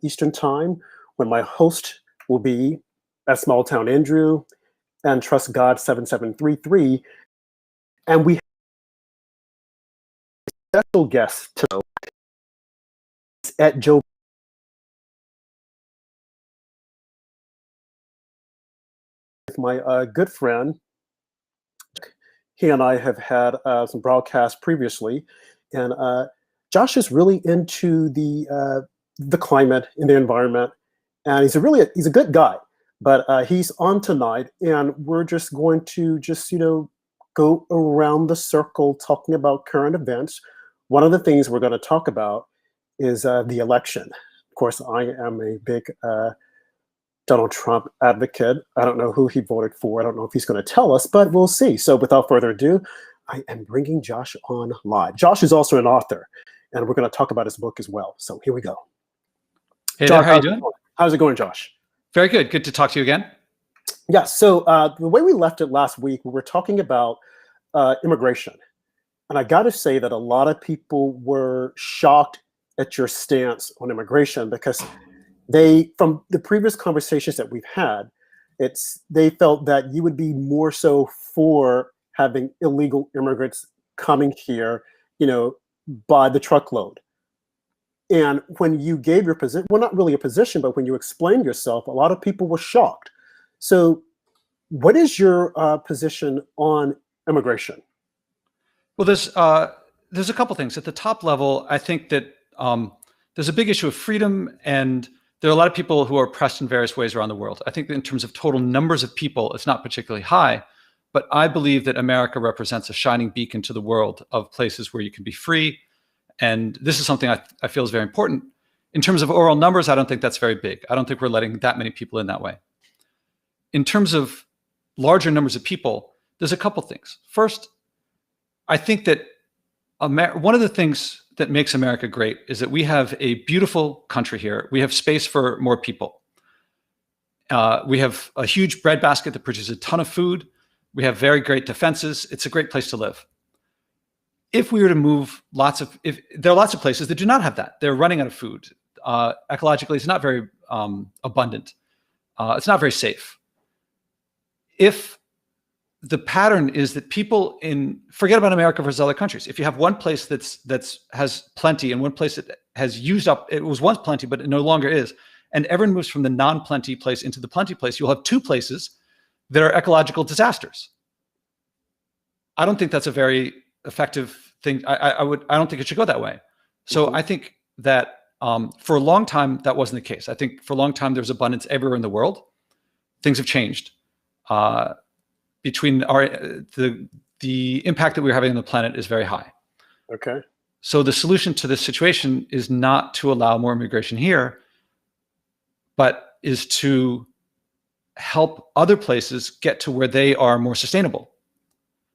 Eastern Time, when my host will be at Small Town Andrew and Trust God 7733. And we have a special guest tonight at Joe. My good friend. He and I have had some broadcasts previously, and Josh is really into the climate and the environment, and he's a good guy. But he's on tonight, and we're just going to go around the circle talking about current events. One of the things we're going to talk about is the election. Of course, I am a big Donald Trump advocate. I don't know who he voted for. I don't know if he's going to tell us, but we'll see. So without further ado, I am bringing Josh on live. Josh is also an author, and we're going to talk about his book as well. So here we go. Hey Josh, there, how you doing? How's it going, Josh? Very good. Good to talk to you again. Yeah, so the way we left it last week, we were talking about immigration. And I got to say that a lot of people were shocked at your stance on immigration because from the previous conversations that we've had, they felt that you would be more so for having illegal immigrants coming here, by the truckload. And when you gave your position, well, not really a position, but when you explained yourself, a lot of people were shocked. So what is your position on immigration? Well, there's a couple things. At the top level, I think that there's a big issue of freedom, and there are a lot of people who are oppressed in various ways around the world. I think that in terms of total numbers of people, it's not particularly high, but I believe that America represents a shining beacon to the world of places where you can be free. And this is something I feel is very important. In terms of overall numbers, I don't think that's very big. I don't think we're letting that many people in that way. In terms of larger numbers of people, there's a couple things. First, I think that one of the things that makes America great is that we have a beautiful country here. We have space for more people. We have a huge breadbasket that produces a ton of food. We have very great defenses. It's a great place to live. If we were to move there are lots of places that do not have that. They're running out of food. Ecologically, it's not very abundant. It's not very safe. If the pattern is that people forget about America versus other countries. If you have one place that has plenty and one place that has used up, it was once plenty, but it no longer is, and everyone moves from the non-plenty place into the plenty place, you'll have two places that are ecological disasters. I don't think that's a very effective thing. I don't think it should go that way. So I think that for a long time, that wasn't the case. I think for a long time, there's abundance everywhere in the world. Things have changed. Between the impact that we're having on the planet is very high. Okay. So the solution to this situation is not to allow more immigration here, but is to help other places get to where they are more sustainable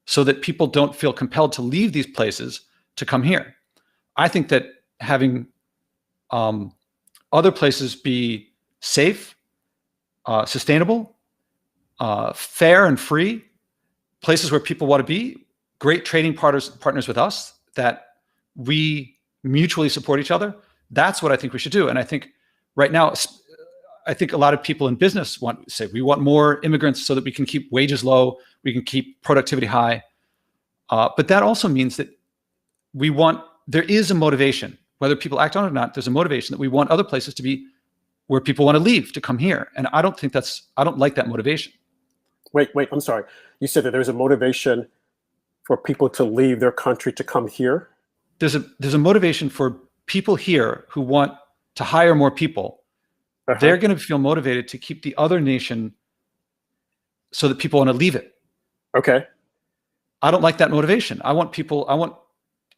so that people don't feel compelled to leave these places to come here. I think that having other places be safe, sustainable, fair and free, places where people want to be, great trading partners with us, that we mutually support each other. That's what I think we should do. And I think right now, I think a lot of people in business say we want more immigrants so that we can keep wages low, we can keep productivity high. But that also means that there is a motivation, whether people act on it or not, there's a motivation that we want other places to be where people want to leave to come here. And I don't like that motivation. Wait, I'm sorry. You said that there's a motivation for people to leave their country to come here? There's a motivation for people here who want to hire more people. They're going to feel motivated to keep the other nation so that people want to leave it. Okay. I don't like that motivation. I want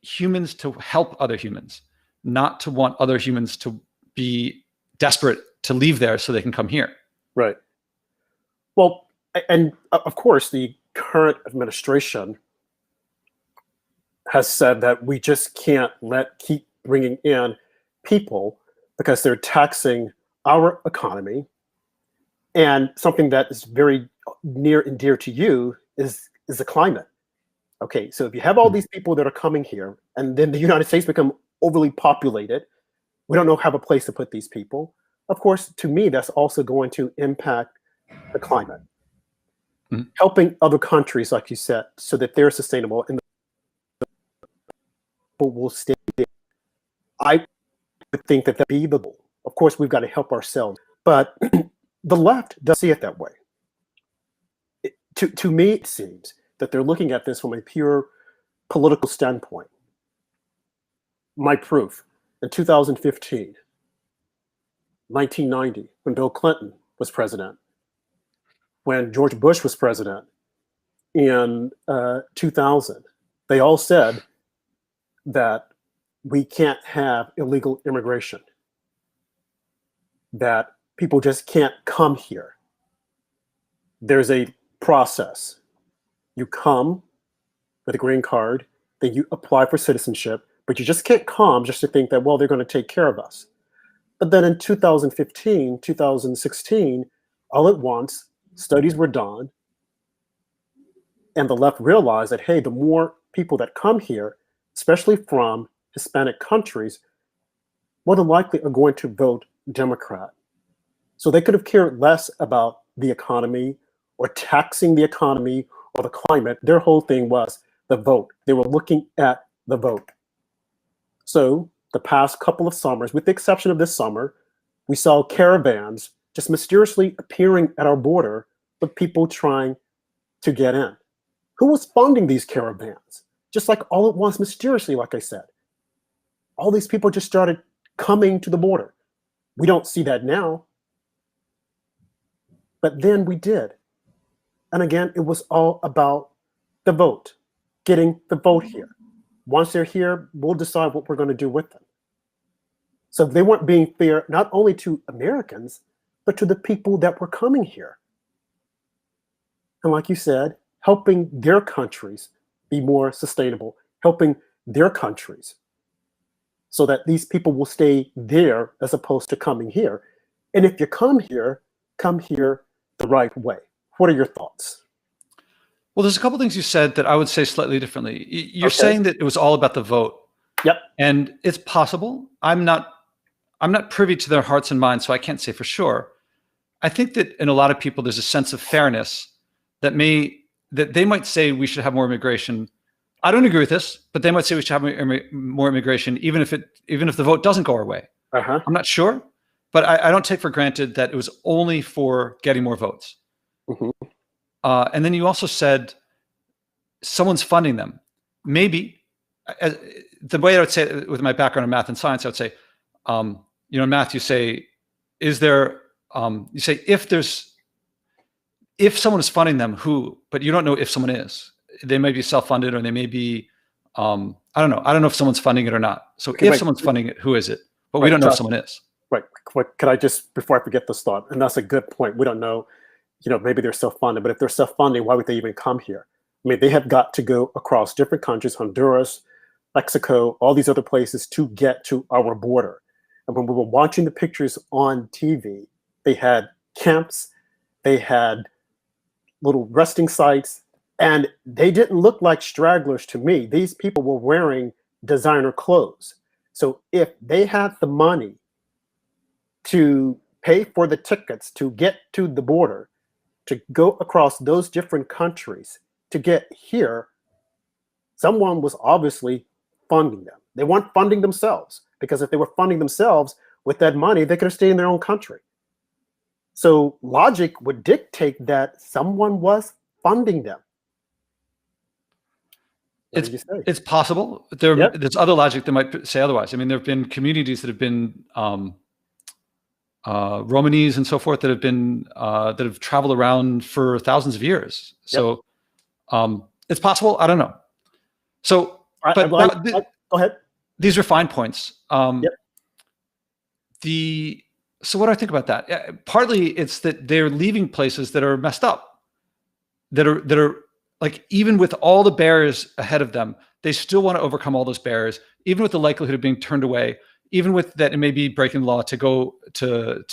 humans to help other humans, not to want other humans to be desperate to leave there so they can come here. Right. Well, and of course, the current administration has said that we just can't keep bringing in people because they're taxing our economy. And something that is very near and dear to you is the climate. Okay, so if you have all these people that are coming here, and then the United States become overly populated, we don't have a place to put these people. of course, to me, that's also going to impact the climate, Mhm. helping other countries, like you said, so that they're sustainable and people will stay there. I would think that be the goal. Of course, we've got to help ourselves, but the left does see it that way. To me, it seems that they're looking at this from a pure political standpoint. My proof, in 2015, 1990, when Bill Clinton was president, when George Bush was president in 2000, they all said that we can't have illegal immigration, that people just can't come here. There's a process. You come with a green card, then you apply for citizenship, but you just can't come just to think that, well, they're going to take care of us. But then in 2015, 2016, all at once, studies were done, and the left realized that, hey, the more people that come here, especially from Hispanic countries, more than likely are going to vote Democrat. So they could have cared less about the economy or taxing the economy or the climate. Their whole thing was the vote. They were looking at the vote. So the past couple of summers, with the exception of this summer, we saw caravans just mysteriously appearing at our border with people trying to get in. Who was funding these caravans? Just like all at once, mysteriously, like I said. All these people just started coming to the border. We don't see that now. But then we did. And again, it was all about the vote, getting the vote here. Once they're here, we'll decide what we're going to do with them. So they weren't being fair, not only to Americans, but to the people that were coming here. And like you said, helping their countries be more sustainable, helping their countries so that these people will stay there as opposed to coming here. And if you come here the right way. What are your thoughts? Well, there's a couple things you said that I would say slightly differently. You're Okay. saying that it was all about the vote. Yep. And it's possible. I'm not privy to their hearts and minds, so I can't say for sure. I think that in a lot of people, there's a sense of fairness that they might say we should have more immigration. I don't agree with this, but they might say we should have more immigration, even if the vote doesn't go our way. Uh-huh. I'm not sure, but I don't take for granted that it was only for getting more votes. Mm-hmm. And then you also said someone's funding them. Maybe the way I would say it with my background in math and science, I would say, in math, you say, you say if someone is funding them, who, but you don't know if someone is. They may be self-funded or they may be, I don't know. I don't know if someone's funding it or not. So Okay, if someone's funding it, who is it? But we don't know if someone is. Right. Could I just, before I forget this thought, and that's a good point. We don't know, maybe they're self-funded, but if they're self-funding, why would they even come here? I mean, they have got to go across different countries, Honduras, Mexico, all these other places to get to our border. And when we were watching the pictures on TV, they had camps, they had little resting sites, and they didn't look like stragglers to me. These people were wearing designer clothes. So if they had the money to pay for the tickets to get to the border, to go across those different countries to get here, someone was obviously funding them. They weren't funding themselves, because if they were funding themselves with that money, they could have stayed in their own country. So logic would dictate that someone was funding them. It's possible. There's other logic that might say otherwise. I mean, there have been communities that have been Romanis and so forth that have traveled around for thousands of years. So it's possible. I don't know. So, go ahead. These are fine points. So what do I think about that? Partly it's that they're leaving places that are messed up, that are like, even with all the barriers ahead of them, they still want to overcome all those barriers, even with the likelihood of being turned away, even with that it may be breaking the law to go to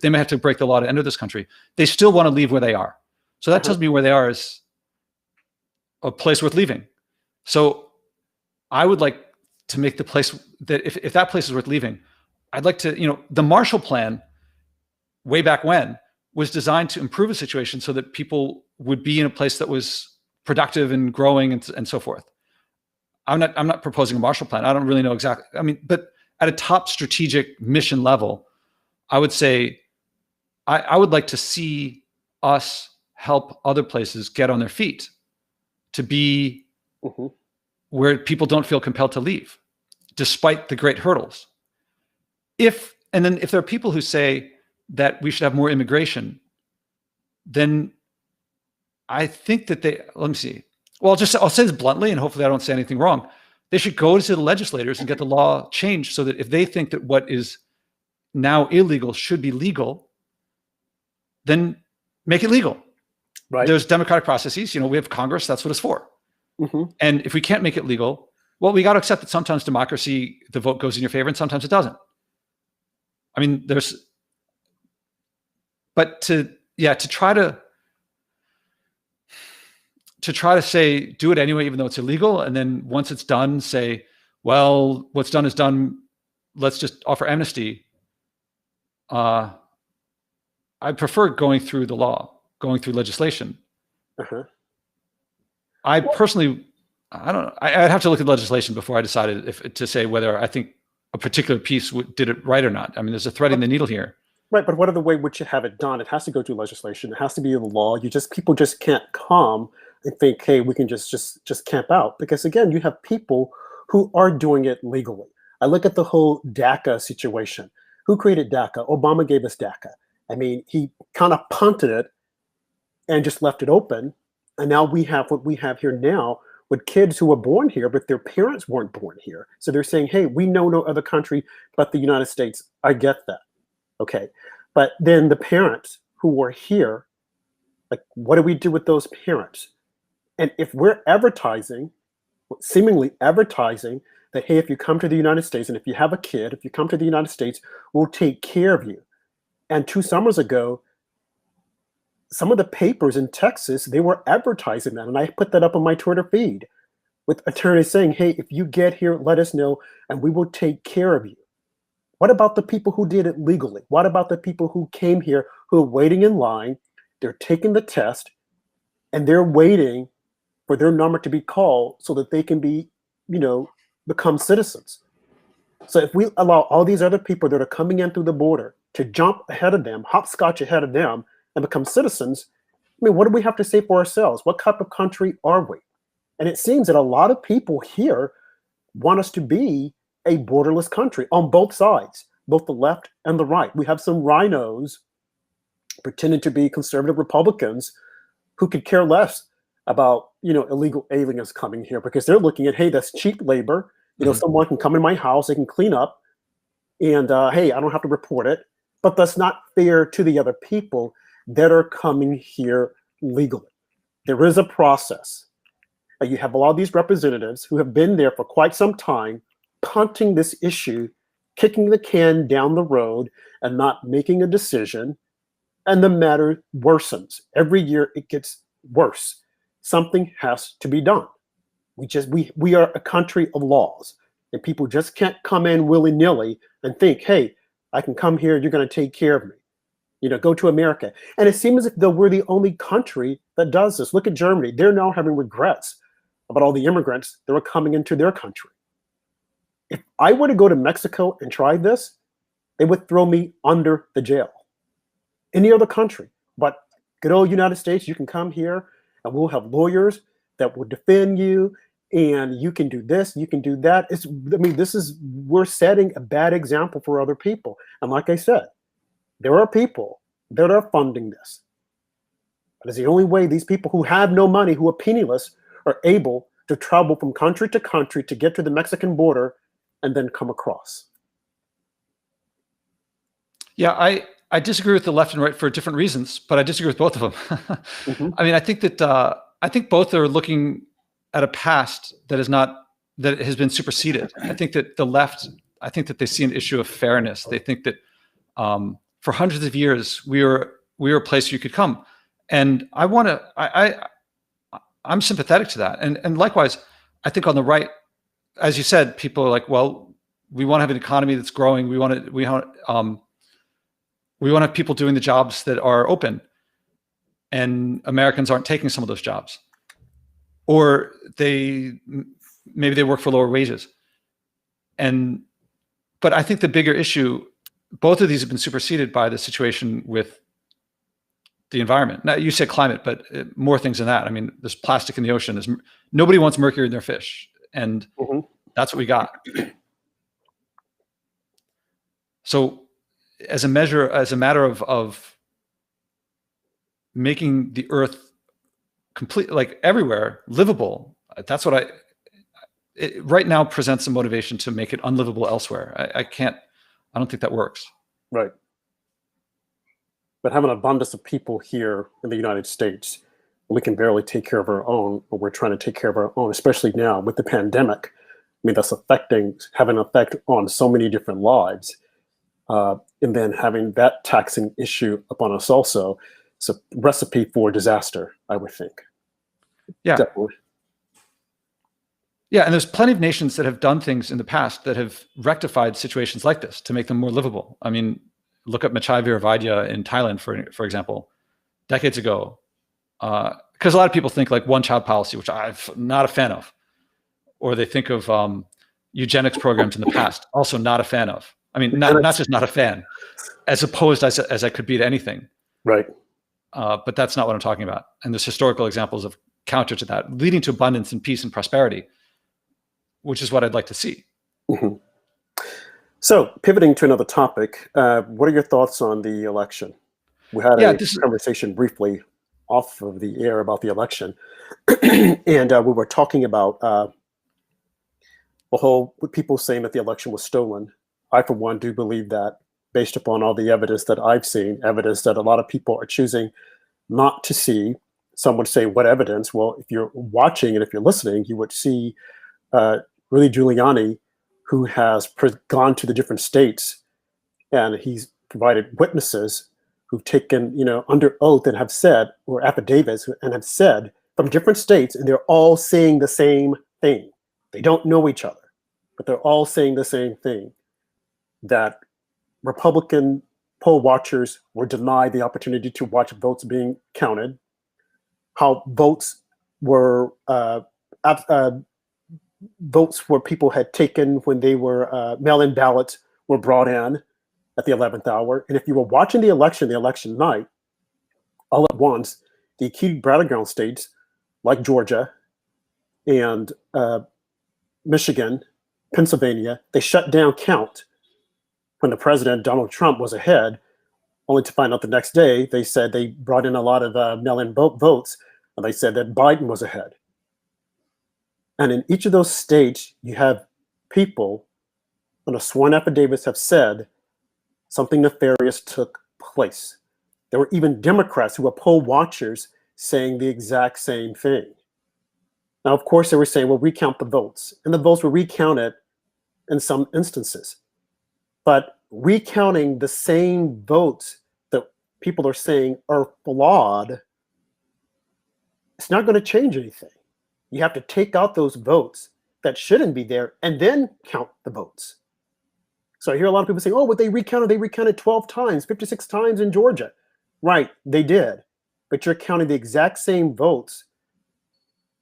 they may have to break the law to enter this country. They still want to leave where they are. So that tells me where they are is a place worth leaving. So I would like to make the place that if that place is worth leaving, I'd like to, the Marshall Plan way back when was designed to improve a situation so that people would be in a place that was productive and growing and so forth. I'm not proposing a Marshall Plan. I don't really know exactly. I mean, but at a top strategic mission level, I would say I would like to see us help other places get on their feet to be where people don't feel compelled to leave, despite the great hurdles. And then if there are people who say that we should have more immigration, then I think that let me see. Well, I'll say this bluntly, and hopefully I don't say anything wrong. They should go to the legislators and get the law changed so that if they think that what is now illegal should be legal, then make it legal. Right. There's democratic processes. We have Congress. That's what it's for. And if we can't make it legal, well, we got to accept that sometimes democracy, the vote goes in your favor and sometimes it doesn't. I mean, but to try to say, do it anyway, even though it's illegal. And then once it's done, say, well, what's done is done. Let's just offer amnesty. I prefer going through the law, going through legislation. I personally, I don't know. I'd have to look at legislation before I decided to say whether I think a particular piece did it right or not. I mean, there's a thread in the needle here. Right, but what other way would you have it done? It has to go through legislation. It has to be in the law. People just can't come and think, hey, we can just camp out. Because again, you have people who are doing it legally. I look at the whole DACA situation. Who created DACA? Obama gave us DACA. I mean, he kind of punted it and just left it open. And now we have what we have here now with kids who were born here, but their parents weren't born here. So they're saying, hey, we know no other country but the United States. I get that. Okay. But then the parents who were here, like, what do we do with those parents? And if we're seemingly advertising that, hey, if you come to the United States and if you have a kid, if you come to the United States, we'll take care of you. And 2 summers ago, some of the papers in Texas, they were advertising that. And I put that up on my Twitter feed with attorneys saying, hey, if you get here, let us know and we will take care of you. What about the people who did it legally? What about the people who came here, who are waiting in line? They're taking the test and they're waiting for their number to be called so that they can be, become citizens. So if we allow all these other people that are coming in through the border to jump ahead of them, hopscotch ahead of them, and become citizens, I mean, what do we have to say for ourselves? What type of country are we? And it seems that a lot of people here want us to be a borderless country on both sides, both the left and the right. We have some rhinos pretending to be conservative Republicans who could care less about, illegal aliens coming here because they're looking at, hey, that's cheap labor. Someone can come in my house, they can clean up, and hey, I don't have to report it. But that's not fair to the other people that are coming here legally. There is a process. You have a lot of these representatives who have been there for quite some time, punting this issue, kicking the can down the road and not making a decision, and the matter worsens. Every year it gets worse. Something has to be done. We are a country of laws, and people just can't come in willy-nilly and think, hey, I can come here, you're going to take care of me. Go to America. And it seems as though we're the only country that does this. Look at Germany. They're now having regrets about all the immigrants that were coming into their country. If I were to go to Mexico and try this, they would throw me under the jail. Any other country. But good old United States, you can come here and we'll have lawyers that will defend you, and you can do this, you can do that. We're setting a bad example for other people. And like I said, there are people that are funding this. But it's the only way these people who have no money, who are penniless, are able to travel from country to country to get to the Mexican border and then come across. Yeah, I disagree with the left and right for different reasons, but I disagree with both of them. I mean, I think both are looking at a past that has been superseded. I think that the left, they see an issue of fairness. They think that for hundreds of years we were a place you could come, and I'm sympathetic to that. And likewise, I think on the right, as you said, people are like, well, we want to have an economy that's growing. We want to have people doing the jobs that are open, and Americans aren't taking some of those jobs, or maybe they work for lower wages. But I think the bigger issue, both of these have been superseded by the situation with the environment. Now, you said climate, but more things than that. I mean, there's plastic in the ocean. Nobody wants mercury in their fish, and that's what we got. So, as a matter of making the Earth complete, like everywhere, livable, that's what it right now presents a motivation to make it unlivable elsewhere. I don't think that works. Right. But have an abundance of people here in the United States, we can barely take care of our own, but we're trying to take care of our own, especially now with the pandemic. I mean, that's having an effect on so many different lives. And then having that taxing issue upon us also, it's a recipe for disaster, I would think. Yeah. Definitely. Yeah, and there's plenty of nations that have done things in the past that have rectified situations like this to make them more livable. I mean, look at Machai Viravaidya in Thailand, for example, decades ago. Because a lot of people think like one-child policy, which I'm not a fan of, or they think of eugenics programs in the past, also not a fan of. I mean, not just not a fan, as opposed as I could be to anything. Right. But that's not what I'm talking about. And there's historical examples of counter to that, leading to abundance and peace and prosperity, which is what I'd like to see. Mm-hmm. So, pivoting to another topic, what are your thoughts on the election? We had a conversation briefly off of the air about the election, and we were talking about with people saying that the election was stolen. I, for one, do believe that, based upon all the evidence that I've seen, evidence that a lot of people are choosing not to see. Some would say, what evidence? Well, if you're watching and if you're listening, you would see Rudy Giuliani, who has gone to the different states, and he's provided witnesses who've taken, under oath and have said, or affidavits, and have said from different states, and they're all saying the same thing. They don't know each other, but they're all saying the same thing, that Republican poll watchers were denied the opportunity to watch votes being counted, how votes were votes where people had taken when they were mail-in ballots were brought in at the 11th hour. And if you were watching the election night, all at once, the key battleground states like Georgia and Michigan, Pennsylvania, they shut down count when the president, Donald Trump, was ahead, only to find out the next day, they said they brought in a lot of mail-in votes, and they said that Biden was ahead. And in each of those states, you have people on a sworn affidavits have said something nefarious took place. There were even Democrats who were poll watchers saying the exact same thing. Now, of course, they were saying, well, recount the votes. And the votes were recounted in some instances. But recounting the same votes that people are saying are flawed, it's not going to change anything. You have to take out those votes that shouldn't be there and then count the votes. So I hear a lot of people saying, oh, what they recounted 12 times, 56 times in Georgia. Right, they did. But you're counting the exact same votes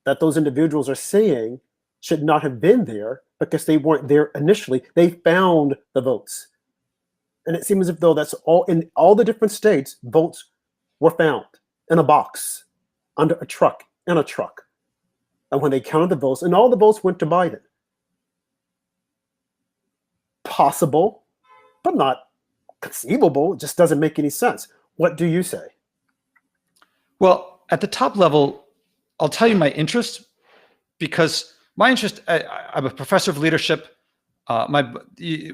that those individuals are saying should not have been there because they weren't there initially. They found the votes. And it seems as if though that's all in all the different states, votes were found in a box, under a truck, in a truck. And when they counted the votes, and all the votes went to Biden. Possible, but not conceivable. It just doesn't make any sense. What do you say? Well, at the top level, I'll tell you my interest, because my interest, I'm a professor of leadership. My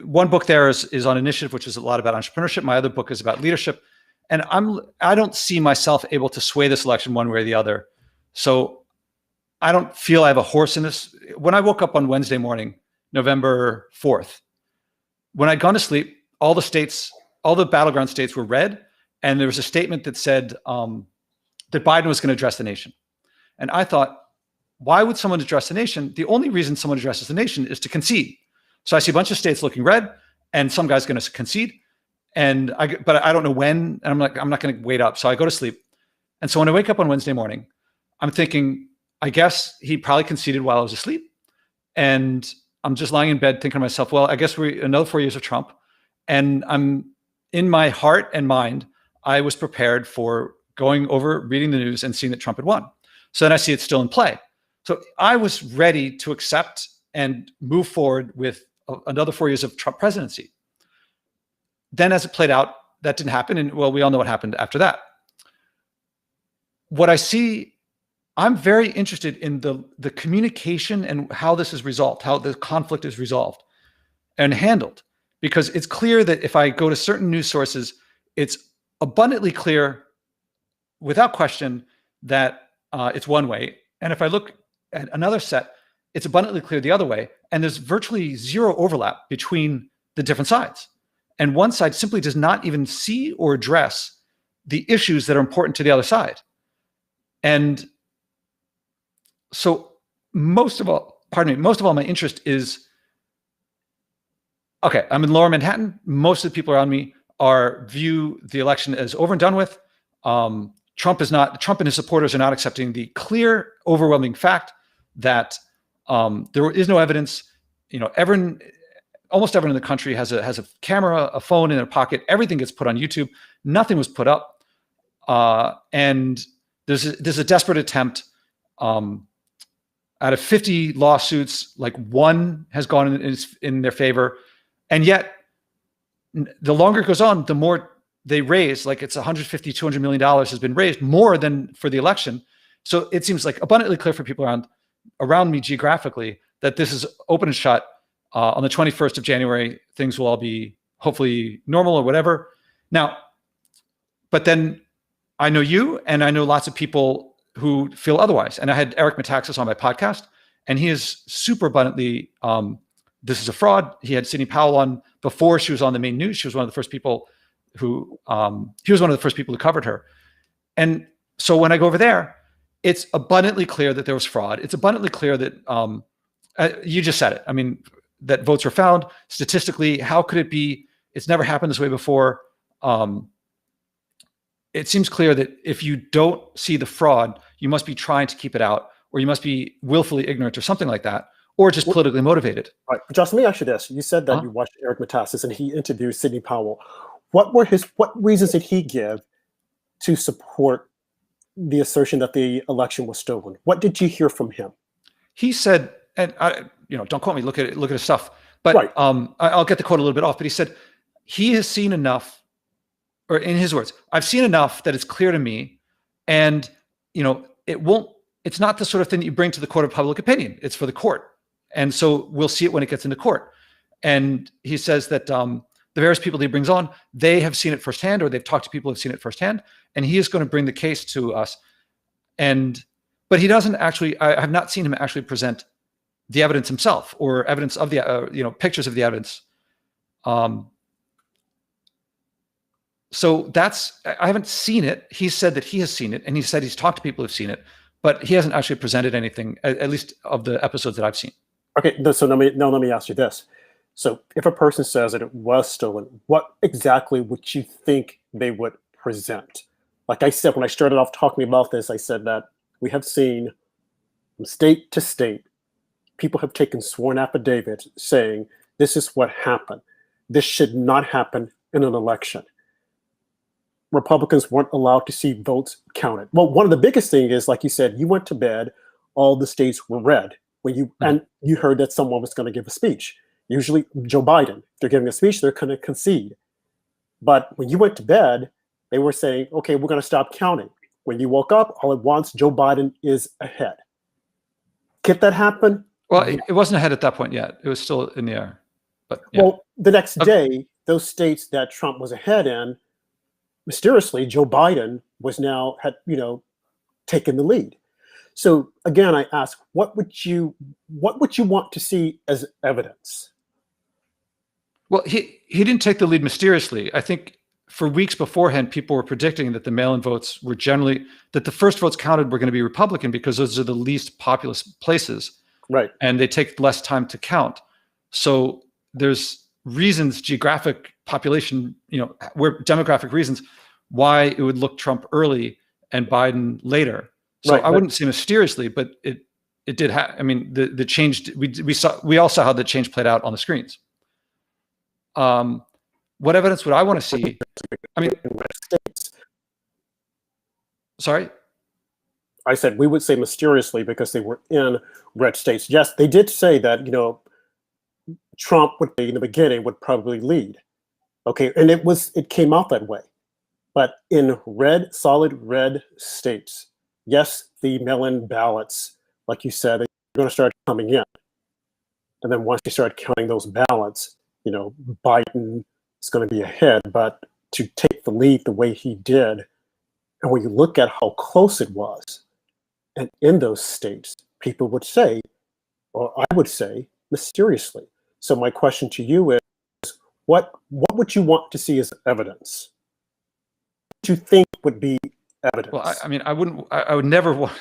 one book there is on initiative, which is a lot about entrepreneurship. My other book is about leadership. And I don't see myself able to sway this election one way or the other. So I don't feel I have a horse in this. When I woke up on Wednesday morning, November 4th, when I'd gone to sleep, all the battleground states were red. And there was a statement that said that Biden was going to address the nation. And I thought, why would someone address the nation? The only reason someone addresses the nation is to concede. So I see a bunch of states looking red, and some guy's going to concede. but I don't know when, and I'm like, I'm not going to wait up. So I go to sleep. And so when I wake up on Wednesday morning, I'm thinking, I guess he probably conceded while I was asleep. And I'm just lying in bed thinking to myself, well, I guess we're another 4 years of Trump. And I'm in my heart and mind, I was prepared for going over, reading the news and seeing that Trump had won. So then I see it's still in play. So I was ready to accept and move forward with another 4 years of Trump presidency. Then as it played out, that didn't happen. And well, we all know what happened after that. What I see, I'm very interested in the communication and how this is resolved, how the conflict is resolved and handled. Because it's clear that if I go to certain news sources, it's abundantly clear, without question, that it's one way. And if I look at another set, it's abundantly clear the other way. And there's virtually zero overlap between the different sides. And one side simply does not even see or address the issues that are important to the other side. And so most of all my interest is, okay, I'm in Lower Manhattan. Most of the people around me view the election as over and done with. Trump and his supporters are not accepting the clear, overwhelming fact that there is no evidence. Almost everyone in the country has a camera, a phone in their pocket. Everything gets put on YouTube. Nothing was put up, and there's a desperate attempt. Out of 50 lawsuits, like one has gone in their favor, and yet the longer it goes on, the more they raise. Like it's $150, $200 million has been raised, more than for the election. So it seems like abundantly clear for people around me geographically that this is open and shut. On the 21st of January, things will all be hopefully normal or whatever. Now, but then I know you, and I know lots of people who feel otherwise. And I had Eric Metaxas on my podcast, and he is super abundantly, this is a fraud. He had Sidney Powell on before she was on the main news. She was one of the first people who covered her. And so when I go over there, it's abundantly clear that there was fraud. It's abundantly clear that, you just said it. I mean, that votes were found statistically. How could it be? It's never happened this way before. It seems clear that if you don't see the fraud, you must be trying to keep it out, or you must be willfully ignorant or something like that, or just politically motivated. Right. Josh, let me ask you this. You said that you watched Eric Metaxas and he interviewed Sidney Powell. What reasons did he give to support the assertion that the election was stolen? What did you hear from him? He said, and don't quote me, look at his stuff, but right. I'll get the quote a little bit off, but he said he has seen enough, or in his words, I've seen enough that it's clear to me, and it's not the sort of thing that you bring to the court of public opinion. It's for the court. And so we'll see it when it gets into court. And he says that the various people that he brings on, they have seen it firsthand, or they've talked to people who have seen it firsthand, and he is going to bring the case to us. But he doesn't actually, I have not seen him actually present the evidence himself, or evidence of the, pictures of the evidence. So I haven't seen it. He said that he has seen it, and he said he's talked to people who've seen it, but he hasn't actually presented anything, at least of the episodes that I've seen. Okay, so let me ask you this. So if a person says that it was stolen, what exactly would you think they would present? Like I said, when I started off talking about this, I said that we have seen from state to state, people have taken sworn affidavits saying, this is what happened. This should not happen in an election. Republicans weren't allowed to see votes counted. Well, one of the biggest things is, like you said, you went to bed, all the states were red and you heard that someone was going to give a speech. Usually Joe Biden, if they're giving a speech, they're going to concede. But when you went to bed, they were saying, okay, we're going to stop counting. When you woke up, all at once, Joe Biden is ahead. Could that happen? Well, it wasn't ahead at that point yet. It was still in the air. But yeah. Well, the next day, those states that Trump was ahead in, mysteriously, Joe Biden had taken the lead. So again, I ask, what would you want to see as evidence? Well, he didn't take the lead mysteriously. I think for weeks beforehand, people were predicting that the mail-in votes were that the first votes counted were going to be Republican, because those are the least populous places. Right. And they take less time to count. So there's reasons, geographic population, where demographic reasons, why it would look Trump early and Biden later. So Right, I wouldn't say mysteriously, but it did have. I mean, the change we all saw how the change played out on the screens. What evidence would I want to see? I mean, sorry. I said we would say mysteriously because they were in red states. Yes, they did say that, Trump would be in the beginning would probably lead. Okay, and it came out that way. But in solid red states, yes, the mail-in ballots, like you said, they're going to start coming in. And then once you start counting those ballots, Biden is going to be ahead. But to take the lead the way he did, and when you look at how close it was, and in those states, people would say, or I would say, mysteriously. So my question to you is, what would you want to see as evidence? What do you think would be evidence? Well, I would never want,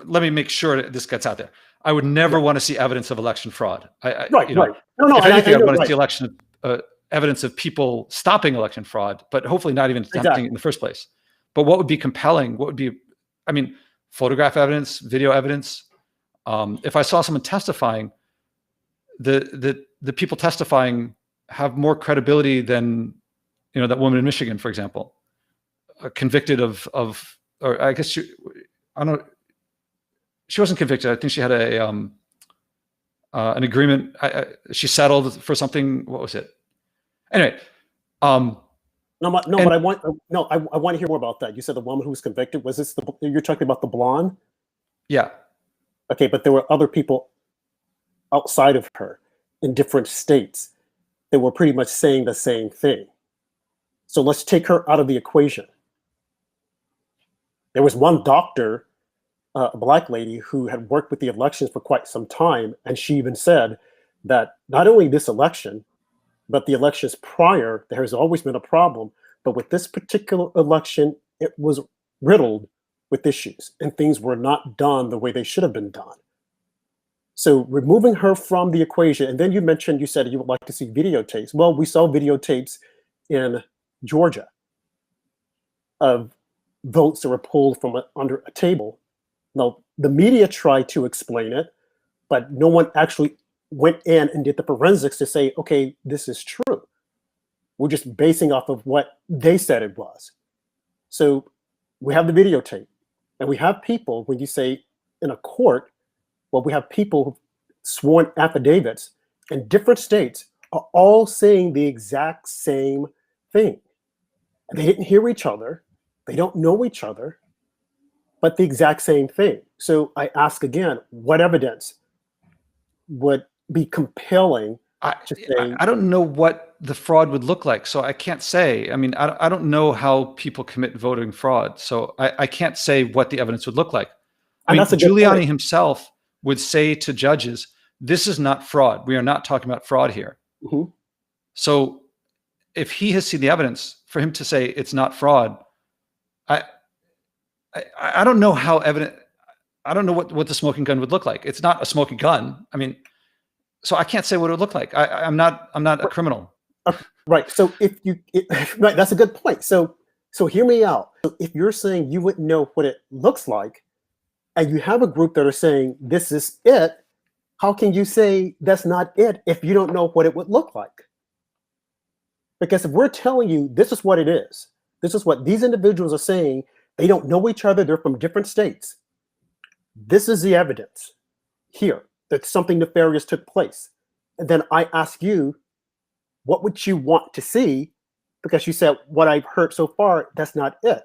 let me make sure that this gets out there. I would never want to see evidence of election fraud. Right. No. If anything, I'd want to see evidence of people stopping election fraud, but hopefully not even attempting it in the first place. But what would be compelling? What would be, photograph evidence, video evidence? If I saw someone testifying, the people testifying have more credibility than, that woman in Michigan, for example, convicted of, or I guess she wasn't convicted. I think she had an agreement. She settled for something. What was it? Anyway. But I want to hear more about that. You said the woman who was convicted, was this you're talking about the blonde? Yeah. Okay, but there were other people outside of her in different states that were pretty much saying the same thing. So let's take her out of the equation. There was one doctor, a black lady, who had worked with the elections for quite some time, and she even said that not only this election, but the elections prior, there has always been a problem. But with this particular election, it was riddled with issues, and things were not done the way they should have been done. So removing her from the equation, and then you said you would like to see videotapes. Well, we saw videotapes in Georgia of votes that were pulled from under a table. Now, the media tried to explain it, but no one actually went in and did the forensics to say, okay, this is true. We're just basing off of what they said it was. So we have the videotape, and we have people, when you say in a court, well, we have people who've sworn affidavits in different states are all saying the exact same thing. They didn't hear each other. They don't know each other, but the exact same thing. So I ask again, what evidence would be compelling to say? I don't know what the fraud would look like, so I can't say. I don't know how people commit voting fraud, so I can't say what the evidence would look like. Giuliani himself would say to judges, this is not fraud. We are not talking about fraud here. Mm-hmm. So if he has seen the evidence, for him to say it's not fraud, I don't know how evident. I don't know what the smoking gun would look like. It's not a smoking gun. So I can't say what it would look like. I'm not a criminal. Right. So right, that's a good point. So hear me out. So if you're saying you wouldn't know what it looks like, and you have a group that are saying this is it, how can you say that's not it if you don't know what it would look like? Because if we're telling you this is what it is, this is what these individuals are saying, they don't know each other, they're from different states. This is the evidence here that something nefarious took place. And then I ask you, what would you want to see? Because you said, what I've heard so far, that's not it.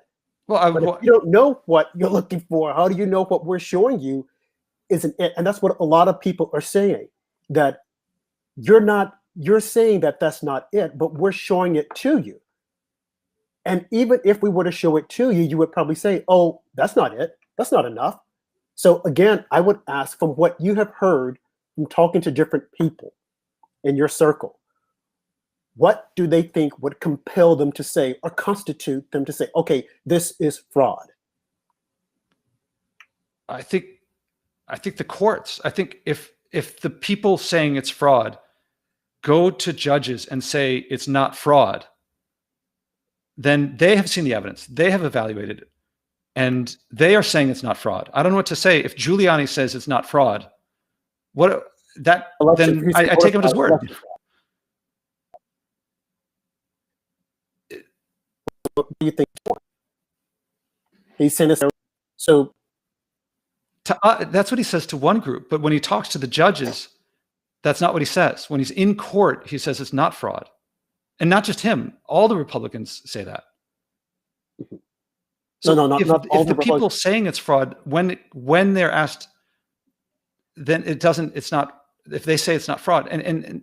But if you don't know what you're looking for, how do you know what we're showing you isn't it? And that's what a lot of people are saying, that you're saying that that's not it, but we're showing it to you. And even if we were to show it to you, you would probably say, oh, that's not it. That's not enough. So again, I would ask, from what you have heard from talking to different people in your circle, what do they think would compel them to say or constitute them to say, okay, this is fraud? I think the courts. I think if the people saying it's fraud go to judges and say it's not fraud, then they have seen the evidence, they have evaluated it, and they are saying it's not fraud. I don't know what to say. If Giuliani says it's not fraud, what that Election, then I take him at his word. election. What do you think? He's saying this. So that's what he says to one group, but when he talks to the judges, that's not what he says. When he's in court, he says it's not fraud. And not just him, all the Republicans say that. So not all if the people saying it's fraud, when they're asked, then it's not, if they say it's not fraud, and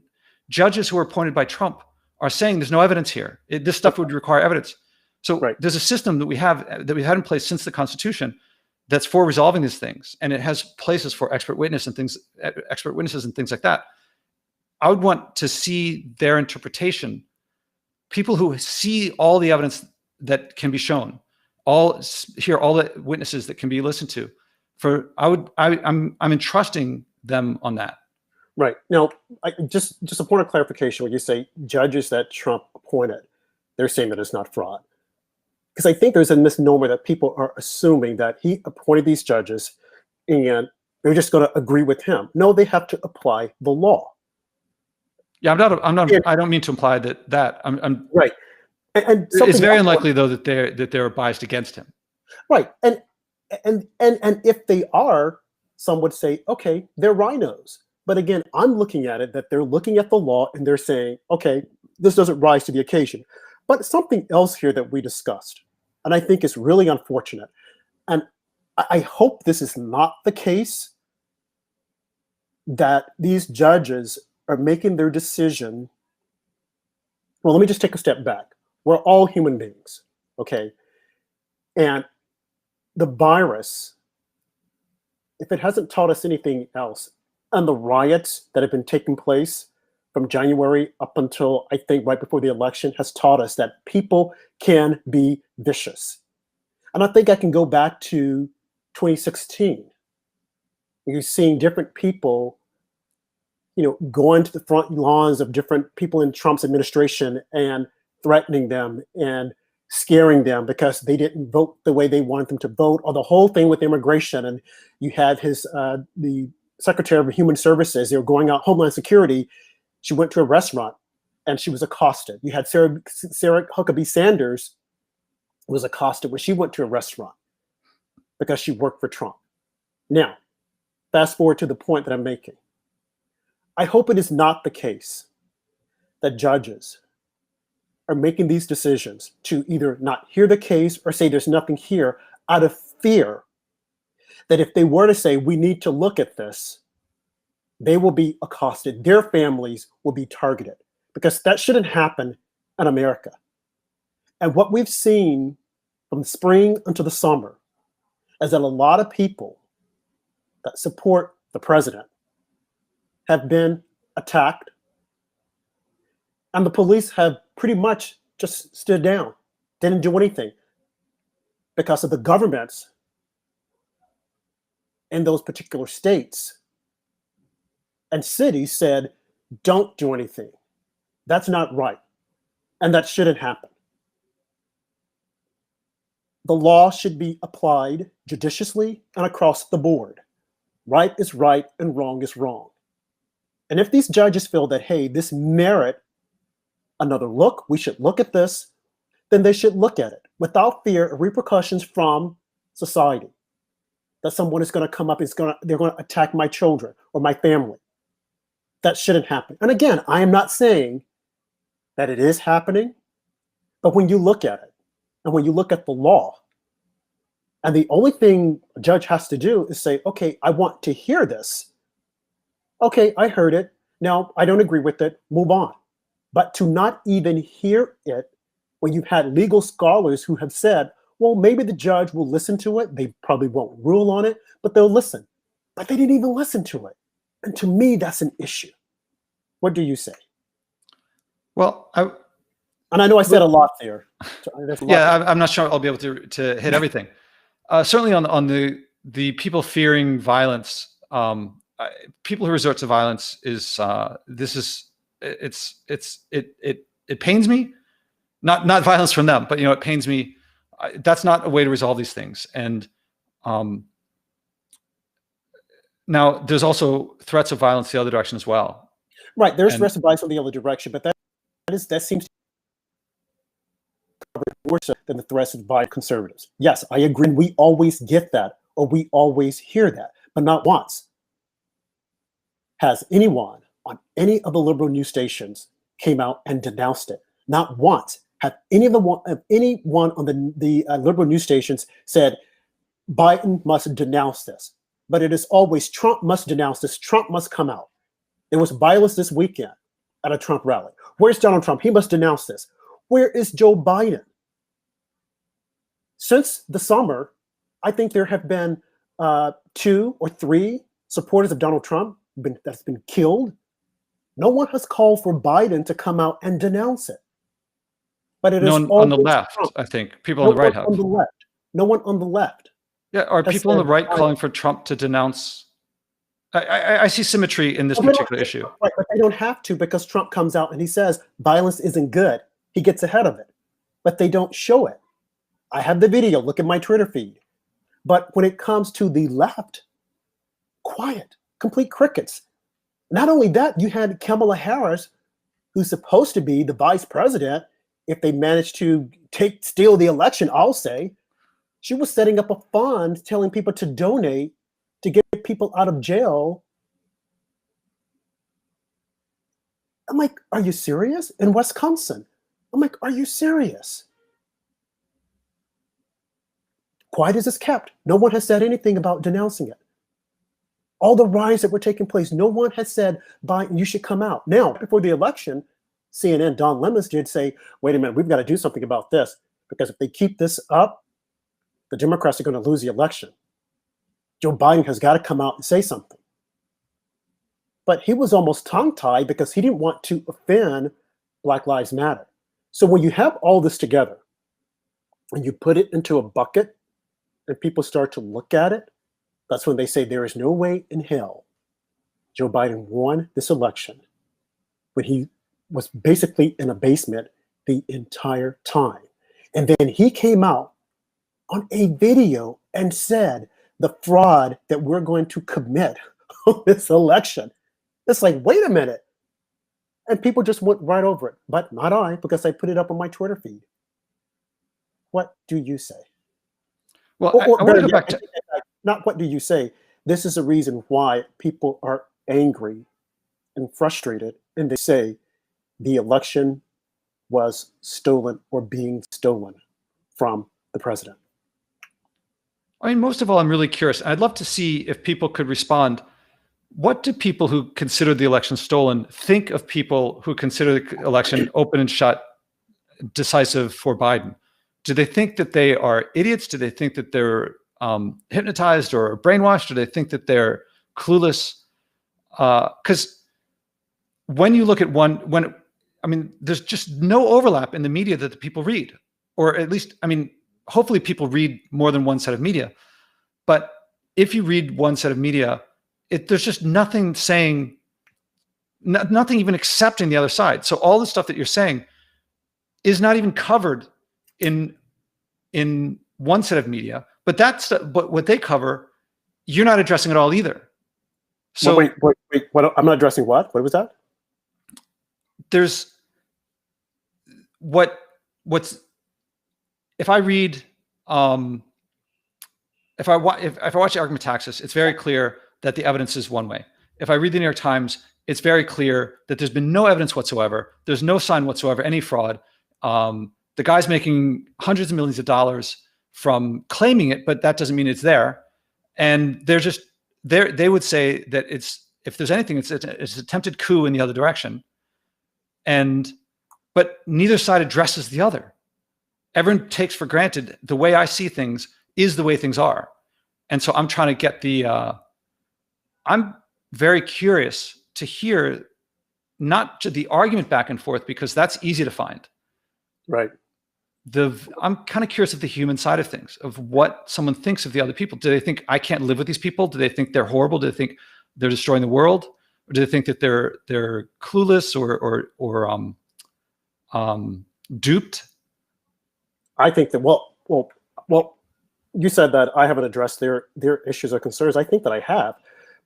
judges who are appointed by Trump are saying there's no evidence here. This stuff would require evidence. So there's a system that we've had in place since the Constitution that's for resolving these things, and it has places for expert witnesses and things like that. I would want to see their interpretation. People who see all the evidence that can be shown, hear all the witnesses that can be listened to. I'm entrusting them on that. Right. Now, just a point of clarification, when you say judges that Trump appointed, they're saying that it's not fraud. Because I think there's a misnomer that people are assuming that he appointed these judges and they're just going to agree with him. No, they have to apply the law. Yeah, I don't mean to imply that. I'm right. And it's very unlikely though that they're biased against him. Right. And if they are, some would say, okay, they're rhinos. But again, I'm looking at it that they're looking at the law and they're saying, okay, this doesn't rise to the occasion. But something else here that we discussed, and I think is really unfortunate, and I hope this is not the case, that these judges are making their decision. Well, let me just take a step back. We're all human beings, okay? And the virus, if it hasn't taught us anything else, and the riots that have been taking place from January up until I think right before the election has taught us that people can be vicious. And I think I can go back to 2016. You're seeing different people, going to the front lawns of different people in Trump's administration and threatening them and scaring them because they didn't vote the way they wanted them to vote, or the whole thing with immigration. And you had the Secretary of Human Services, they were going out, Homeland Security. She went to a restaurant and she was accosted. You had Sarah Huckabee Sanders was accosted when she went to a restaurant because she worked for Trump. Now, fast forward to the point that I'm making. I hope it is not the case that judges are making these decisions to either not hear the case or say there's nothing here out of fear that if they were to say we need to look at this, they will be accosted. Their families will be targeted, because that shouldn't happen in America. And what we've seen from the spring until the summer is that a lot of people that support the president have been attacked, and the police have pretty much just stood down, didn't do anything, because of the governments in those particular states and cities said, don't do anything. That's not right. And that shouldn't happen. The law should be applied judiciously and across the board. Right is right and wrong is wrong. And if these judges feel that, hey, this merit another look, we should look at this, then they should look at it without fear of repercussions from society. That someone is going to come up, they're going to attack my children or my family. That shouldn't happen. And again, I am not saying that it is happening, but when you look at it, and when you look at the law, and the only thing a judge has to do is say, okay, I want to hear this. Okay, I heard it. Now, I don't agree with it. Move on. But to not even hear it, when you've had legal scholars who have said, well, maybe the judge will listen to it. They probably won't rule on it, but they'll listen. But they didn't even listen to it. And to me, that's an issue. What do you say? Well, and I know I said a lot there. I'm not sure I'll be able to hit everything. Certainly on the people fearing violence, people who resort to violence this is it pains me, not violence from them, but it pains me. That's not a way to resolve these things. And now there's also threats of violence the other direction as well. Right, there's threats of violence in the other direction, but that seems to be worse than the threats by conservatives. Yes, I agree. We always get that, or we always hear that, but not once has anyone on any of the liberal news stations came out and denounced it. Not once have anyone on the liberal news stations said Biden must denounce this. But it is always Trump must denounce this. Trump must come out. There was violence this weekend at a Trump rally. Where's Donald Trump? He must denounce this. Where is Joe Biden? Since the summer, I think there have been 2 or 3 supporters of Donald Trump that's been killed. No one has called for Biden to come out and denounce it. But it is on the left, Trump. I think people on the right have. No one on the left. Yeah, are people on the right calling for Trump to denounce? I see symmetry in this particular issue. Right, but they don't have to, because Trump comes out and he says violence isn't good. He gets ahead of it, but they don't show it. I have the video. Look at my Twitter feed. But when it comes to the left, quiet, complete crickets. Not only that, you had Kamala Harris, who's supposed to be the vice president, if they manage to steal the election, I'll say. She was setting up a fund telling people to donate to get people out of jail. I'm like, are you serious? In Wisconsin. I'm like, are you serious? Quiet as it's kept. No one has said anything about denouncing it. All the riots that were taking place, no one has said, Biden, you should come out. Now, before the election, CNN, Don Lemons did say, wait a minute, we've got to do something about this, because if they keep this up, the Democrats are going to lose the election. Joe Biden has got to come out and say something. But he was almost tongue-tied because he didn't want to offend Black Lives Matter. So when you have all this together and you put it into a bucket and people start to look at it, that's when they say there is no way in hell Joe Biden won this election when he was basically in a basement the entire time. And then he came out on a video and said the fraud that we're going to commit on this election. It's like, wait a minute. And people just went right over it, but not I, because I put it up on my Twitter feed. What do you say? Well, I want to go back to... Not what do you say. This is the reason why people are angry and frustrated, and they say the election was stolen or being stolen from the president. I mean, most of all, I'm really curious. I'd love to see if people could respond. What do people who consider the election stolen think of people who consider the election open and shut, decisive for Biden? Do they think that they are idiots? Do they think that they're hypnotized or brainwashed? Do they think that they're clueless? Because when you look at there's just no overlap in the media that the people read, or at least, hopefully people read more than one set of media. But if you read one set of media, there's just nothing saying, nothing even accepting the other side. So all the stuff that you're saying is not even covered in one set of media, but what they cover, you're not addressing at all either. So wait, what? I'm not addressing what? What was that? There's what's if I read if I watch the argument taxis, it's very clear that the evidence is one way. If I read the New York Times, it's very clear that there's been no evidence whatsoever. There's no sign whatsoever, any fraud. The guy's making hundreds of millions of dollars from claiming it, but that doesn't mean it's there. And they're just there. They would say that if there's anything, it's an attempted coup in the other direction. But neither side addresses the other. Everyone takes for granted the way I see things is the way things are. And so I'm trying to get I'm very curious to hear not to the argument back and forth, because that's easy to find. Right. I'm kind of curious of the human side of things, of what someone thinks of the other people. Do they think I can't live with these people? Do they think they're horrible? Do they think they're destroying the world? or do they think that they're clueless or duped? I think that well, you said that I haven't addressed their issues or concerns. I think that I have,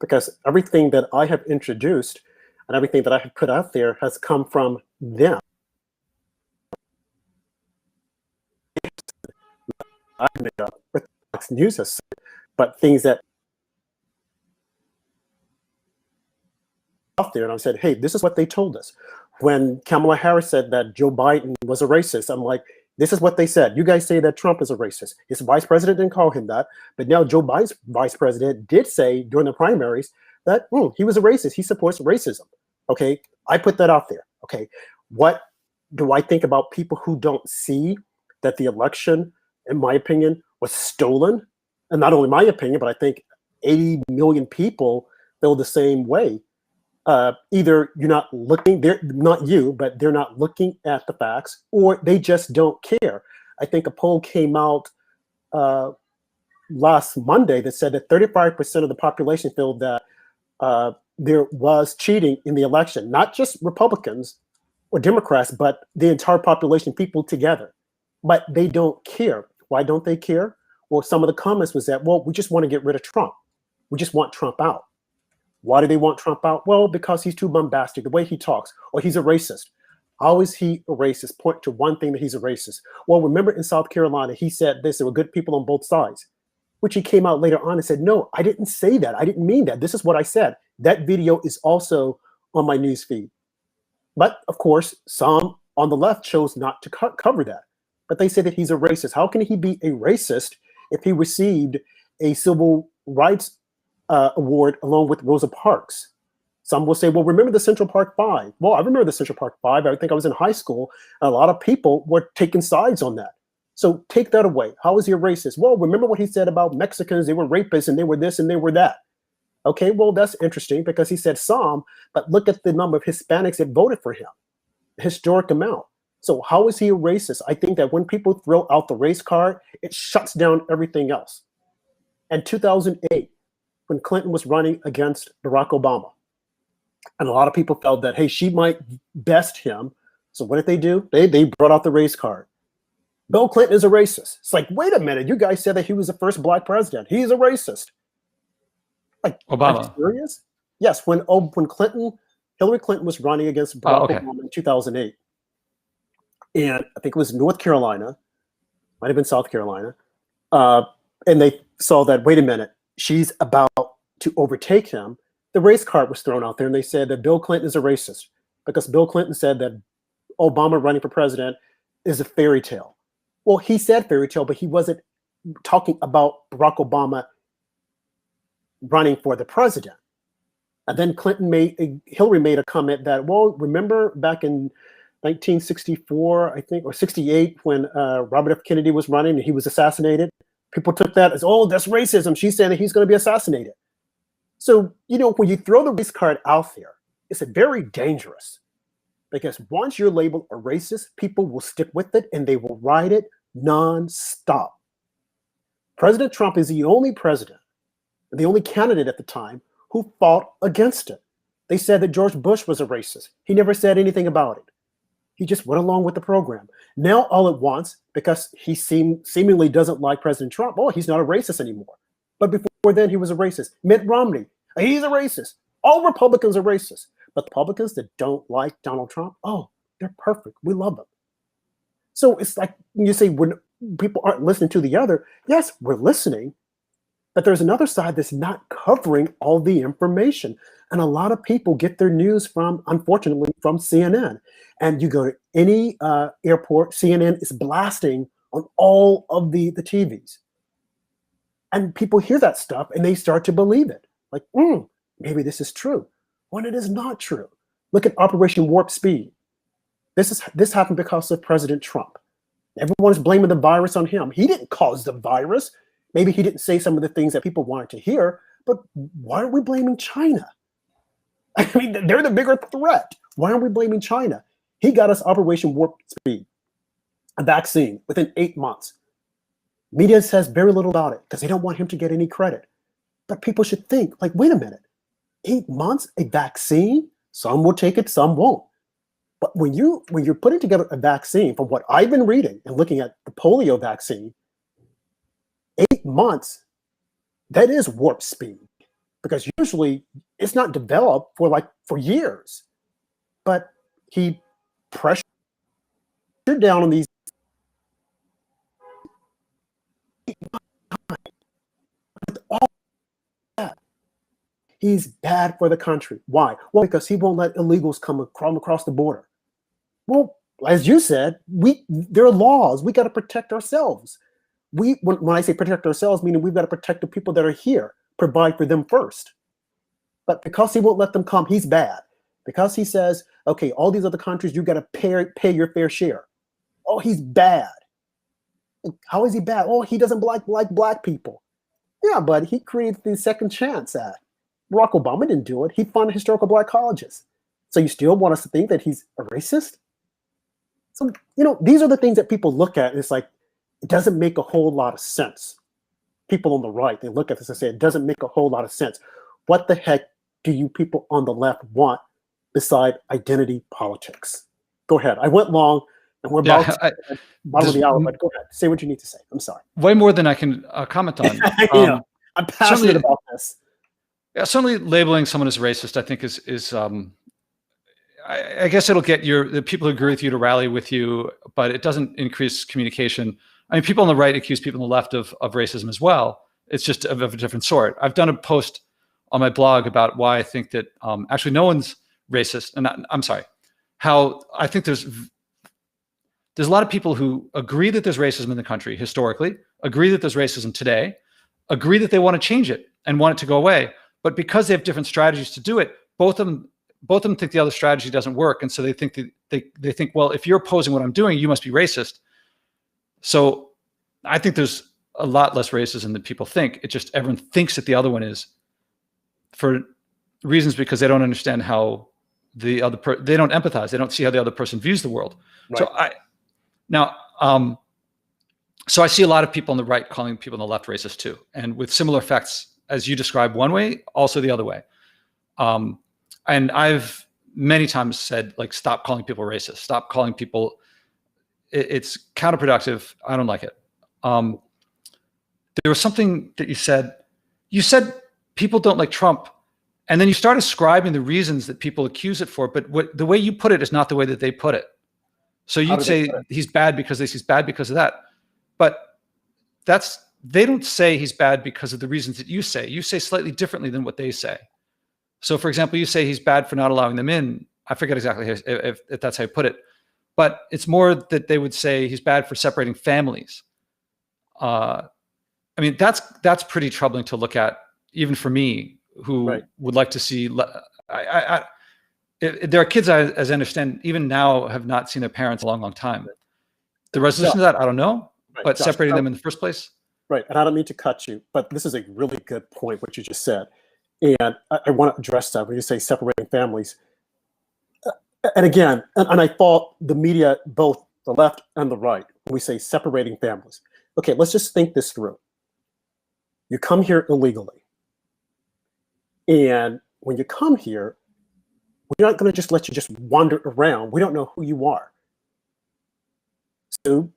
because everything that I have introduced and everything that I have put out there has come from them. I made up what Fox News has said, but things that out there, and I said, hey, this is what they told us. When Kamala Harris said that Joe Biden was a racist, I'm like, this is what they said. You guys say that Trump is a racist. His vice president didn't call him that, but now Joe Biden's vice president did say during the primaries that he was a racist. He supports racism. Okay, I put that out there. Okay, what do I think about people who don't see that the election, in my opinion, was stolen? And not only my opinion, but I think 80 million people feel the same way. Either you're not looking, they're not you, but they're not looking at the facts, or they just don't care. I think a poll came out last Monday that said that 35% of the population feel that there was cheating in the election, not just Republicans or Democrats, but the entire population, people together. But they don't care. Why don't they care? Well, some of the comments was that, well, we just want to get rid of Trump. We just want Trump out. Why do they want Trump out? Well, because he's too bombastic, the way he talks, or he's a racist. How is he a racist? Point to one thing that he's a racist. Well, remember in South Carolina, he said this, there were good people on both sides, which he came out later on and said, no, I didn't say that. I didn't mean that. This is what I said. That video is also on my news feed. But of course, some on the left chose not to cover that. But they say that he's a racist. How can he be a racist if he received a civil rights award along with Rosa Parks? Some will say, well, remember the Central Park Five? Well, I remember the Central Park Five. I think I was in high school, and a lot of people were taking sides on that. So take that away. How is he a racist? Well, remember what he said about Mexicans? They were rapists, and they were this, and they were that. Okay, well, that's interesting because he said some, but look at the number of Hispanics that voted for him, historic amount. So how is he a racist? I think that when people throw out the race card, it shuts down everything else. In 2008, when Clinton was running against Barack Obama, and a lot of people felt that, hey, she might best him. So what did they do? They brought out the race card. Bill Clinton is a racist. It's like, wait a minute, you guys said that he was the first black president. He's a racist. Like, Obama. are you serious? Yes, when Hillary Clinton was running against Barack Obama in 2008. And I think it was North Carolina, might have been South Carolina. And they saw that, wait a minute, she's about to overtake him. The race card was thrown out there, and they said that Bill Clinton is a racist because Bill Clinton said that Obama running for president is a fairy tale. Well, he said fairy tale, but he wasn't talking about Barack Obama running for the president. And then Hillary made a comment that, well, remember back in 1964, I think, or 68, when Robert F. Kennedy was running and he was assassinated? People took that as, oh, that's racism. She's saying that he's going to be assassinated. So, when you throw the race card out there, it's very dangerous because once you're labeled a racist, people will stick with it and they will ride it nonstop. President Trump is the only president, the only candidate at the time who fought against it. They said that George Bush was a racist. He never said anything about it. He just went along with the program. Now, all at once, because he seemingly doesn't like President Trump, oh, he's not a racist anymore. But before then, he was a racist. Mitt Romney, he's a racist. All Republicans are racist. But the Republicans that don't like Donald Trump, oh, they're perfect. We love them. So it's like you say, when people aren't listening to the other, yes, we're listening, but there's another side that's not covering all the information. And a lot of people get their news unfortunately, from CNN. And you go to any airport, CNN is blasting on all of the TVs. And people hear that stuff and they start to believe it. Like, maybe this is true. When it is not true. Look at Operation Warp Speed. This happened because of President Trump. Everyone's blaming the virus on him. He didn't cause the virus. Maybe he didn't say some of the things that people wanted to hear, but why are we blaming China? I mean, they're the bigger threat. Why are we blaming China? He got us Operation Warp Speed, a vaccine, within 8 months. Media says very little about it because they don't want him to get any credit. But people should think, like, wait a minute. 8 months, a vaccine. Some will take it, some won't. But when you're putting together a vaccine, from what I've been reading and looking at the polio vaccine, 8 months, that is warp speed, because usually it's not developed for years. But he pressured down on these. With all that, he's bad for the country. Why? Well, because he won't let illegals come across the border. Well, as you said, there are laws. We got to protect ourselves. When I say protect ourselves, meaning we've got to protect the people that are here, provide for them first. But because he won't let them come, he's bad. Because he says, okay, all these other countries, you got to pay your fair share. Oh, he's bad. How is he bad? Oh, he doesn't like black people. Yeah, but he created the Second Chance Act. Barack Obama didn't do it. He funded historical black colleges. So you still want us to think that he's a racist? So, these are the things that people look at, and it's like, it doesn't make a whole lot of sense. People on the right, they look at this and say, it doesn't make a whole lot of sense. What the heck do you people on the left want beside identity politics? Go ahead. I went long, and we're about to the bottom of the hour, but go ahead. Say what you need to say. I'm sorry. Way more than I can comment on. I'm passionate about this. Yeah, certainly labeling someone as racist, I think, is I guess it'll get the people who agree with you to rally with you, but it doesn't increase communication. I mean, people on the right accuse people on the left of racism as well. It's just of a different sort. I've done a post on my blog about why I think that actually no one's racist. And I'm sorry, how I think there's a lot of people who agree that there's racism in the country historically, agree that there's racism today, agree that they want to change it and want it to go away. But because they have different strategies to do it, both of them think the other strategy doesn't work. And so they think they think, well, if you're opposing what I'm doing, you must be racist. So I think there's a lot less racism than people think. It just, everyone thinks that the other one is, for reasons because they don't understand how the other they don't empathize. They don't see how the other person views the world. Right. So I see a lot of people on the right calling people on the left racist too, and with similar effects as you described one way, also the other way. And I've many times said, like, stop calling people racist. Stop calling people. It's counterproductive. I don't like it. There was something that you said. You said people don't like Trump, and then you start ascribing the reasons that people accuse it for. But the way you put it is not the way that they put it. So you'd say he's bad because this, he's bad because of that. But they don't say he's bad because of the reasons that you say. You say slightly differently than what they say. So, for example, you say he's bad for not allowing them in. I forget exactly if that's how you put it. But it's more that they would say he's bad for separating families. I mean, that's pretty troubling to look at, even for me, who would like to see. There are kids, as I understand, even now have not seen their parents in a long, long time. The resolution to that, I don't know, but Josh, separating them in the first place. Right, and I don't mean to cut you, but this is a really good point, what you just said. And I want to address that when you say separating families. And again, and I thought the media, both the left and the right, when we say separating families. Okay, let's just think this through. You come here illegally. And when you come here, we're not going to just let you just wander around. We don't know who you are. So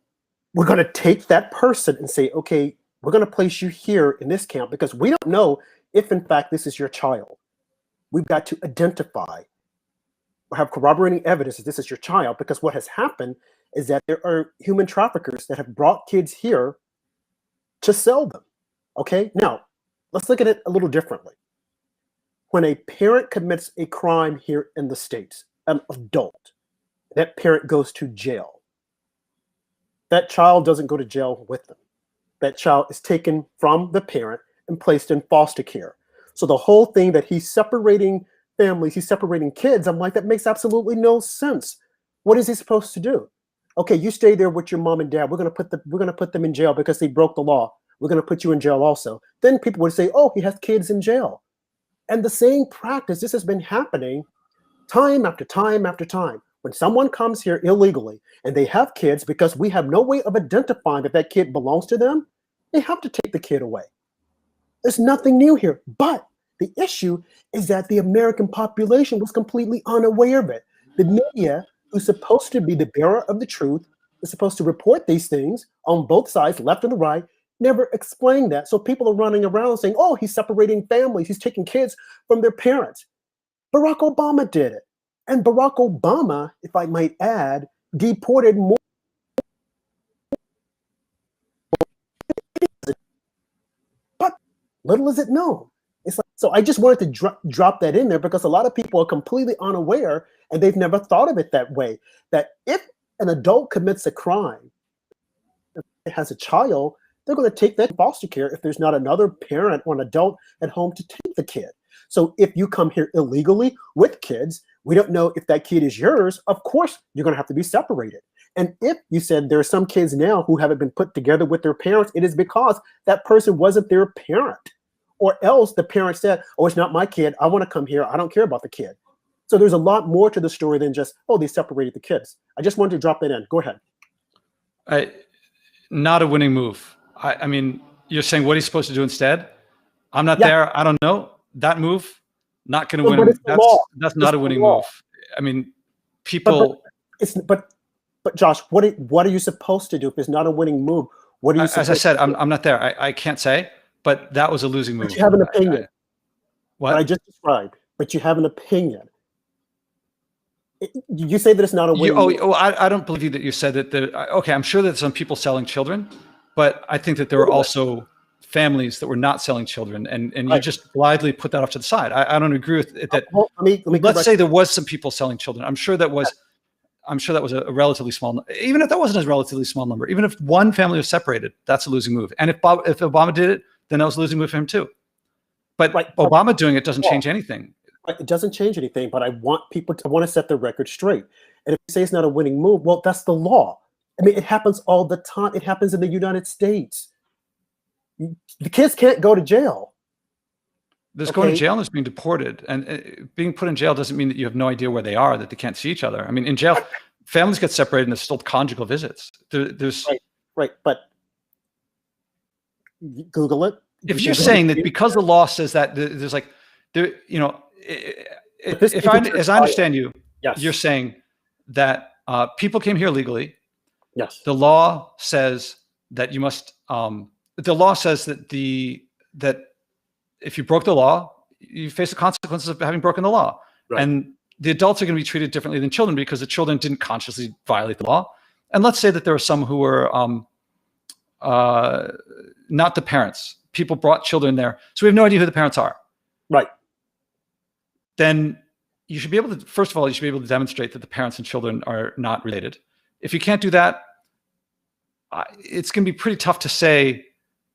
we're going to take that person and say, okay, we're going to place you here in this camp because we don't know if, in fact, this is your child. We've got to identify or have corroborating evidence that this is your child, because what has happened is that there are human traffickers that have brought kids here to sell them. Okay, now let's look at it a little differently. When a parent commits a crime here in the States, an adult, that parent goes to jail. That child doesn't go to jail with them. That child is taken from the parent and placed in foster care. So the whole thing that he's separating families, he's separating kids, I'm like, that makes absolutely no sense. What is he supposed to do? Okay, you stay there with your mom and dad. We're gonna put them in jail because they broke the law. We're gonna put you in jail also. Then people would say, oh, he has kids in jail. And the same practice, this has been happening time after time after time. When someone comes here illegally and they have kids, because we have no way of identifying that that kid belongs to them, they have to take the kid away. There's nothing new here. But The issue is that the American population was completely unaware of it. The media, who's supposed to be the bearer of the truth, is supposed to report these things on both sides, left and the right, never explained that. So people are running around saying, oh, he's separating families, he's taking kids from their parents. Barack Obama did it. And Barack Obama, if I might add, deported more. But little is it known. It's like, so I just wanted to drop that in there because a lot of people are completely unaware and they've never thought of it that way. That if an adult commits a crime, has a child, they're going to take that foster care if there's not another parent or an adult at home to take the kid. So if you come here illegally with kids, we don't know if that kid is yours. Of course, you're going to have to be separated. And if you said there are some kids now who haven't been put together with their parents, it is because that person wasn't their parent. Or else the parent said, oh, it's not my kid. I want to come here. I don't care about the kid. So there's a lot more to the story than just, oh, they separated the kids. I just wanted to drop that in. Go ahead. Not a winning move. I mean, you're saying what he's supposed to do instead? I'm not there. I don't know. That move, not going to win. That's not a winning move. I mean, people. But Josh, what are you supposed to do if it's not a winning move? What are you? As I said, I'm not there. I can't say. But that was a losing move. But you have an opinion. What I just described. But you have an opinion. You say that it's not a winning move. I don't believe you that you said that. Okay, I'm sure that some people selling children, but I think that there were also families that were not selling children, and you just blithely put that off to the side. I don't agree with it. That let's say there was some people selling children. I'm sure that was a relatively small. Even if that wasn't a relatively small number, even if one family was separated, that's a losing move. And if Obama did it, then that was a losing move for him too. But Obama doing it doesn't change anything. It doesn't change anything, but I want to set the record straight. And if you say it's not a winning move, well, that's the law. I mean, it happens all the time. It happens in the United States. The kids can't go to jail. There's going to jail and there's being deported. And being put in jail doesn't mean that you have no idea where they are, that they can't see each other. I mean, in jail, families get separated and there's still conjugal visits. There's right. But Google it. If you're saying that because the law says that there's like, there, you know, as I understand you, yes, you're saying that people came here legally. Yes. The law says that you must. The law says that if you broke the law, you face the consequences of having broken the law. Right. And the adults are going to be treated differently than children because the children didn't consciously violate the law. And let's say that there are some who were not the parents. People brought children there, so we have no idea who the parents are. Right. Then you should be able to, first of all, you should be able to demonstrate that the parents and children are not related. If you can't do that, it's going to be pretty tough to say,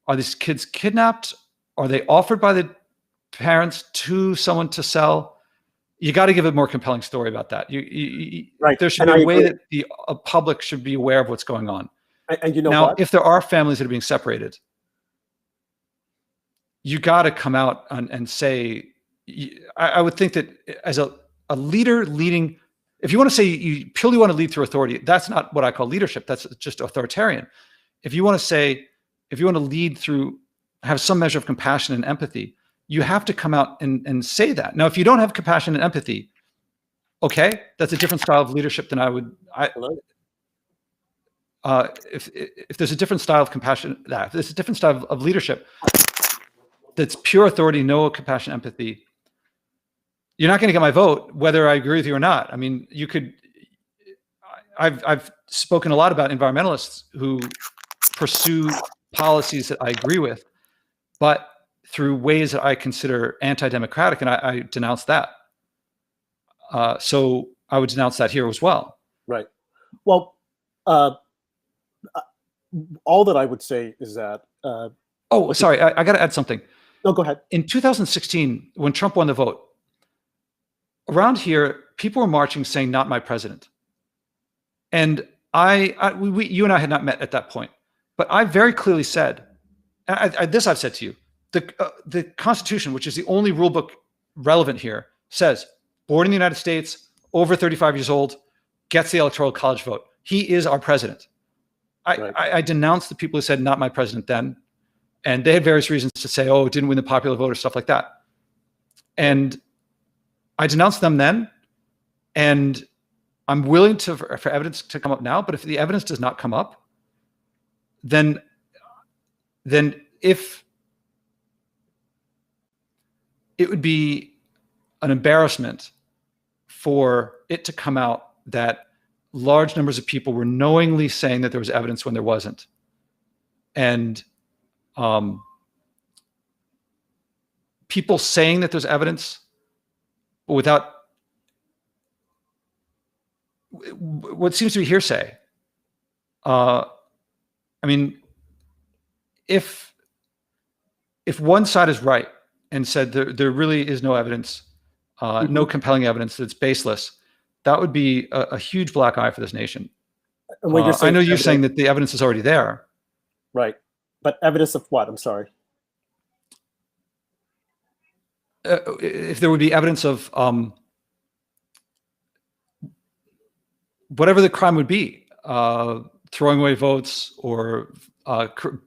are these kids kidnapped? Are they offered by the parents to someone to sell? You got to give a more compelling story about that. Right. There should be a way that the public should be aware of what's going on. And you know now, what? If there are families that are being separated, you got to come out and say, I would think that as a leader leading, if you want to say you purely want to lead through authority, that's not what I call leadership. That's just authoritarian. If you want to lead through, have some measure of compassion and empathy, you have to come out and say that. Now, if you don't have compassion and empathy, okay, that's a different style of leadership than if there's a different style of compassion, if there's a different style of leadership that's pure authority, no compassion, empathy, you're not going to get my vote, whether I agree with you or not. I mean, I've spoken a lot about environmentalists who pursue policies that I agree with, but through ways that I consider anti-democratic, and I denounce that. So I would denounce that here as well. Right. Well, all that I would say is that. Sorry, I got to add something. No, go ahead. In 2016, when Trump won the vote, around here, people were marching saying, "Not my president." And you and I had not met at that point, but I very clearly said, this I've said to you, the Constitution, which is the only rule book relevant here, says born in the United States, over 35 years old, gets the Electoral College vote. He is our president. I denounced the people who said, "Not my president," then, and they had various reasons to say, "Oh, it didn't win the popular vote," or stuff like that. And I denounced them then, and I'm willing for evidence to come up now. But if the evidence does not come up, then if it would be an embarrassment for it to come out that large numbers of people were knowingly saying that there was evidence when there wasn't. And people saying that there's evidence without what seems to be hearsay. I mean, if one side is right and said there really is no evidence, no compelling evidence, that it's baseless, that would be a huge black eye for this nation. And when you're saying I know you're saying that the evidence is already there. Right. But evidence of what? I'm sorry. If there would be evidence of whatever the crime would be, throwing away votes or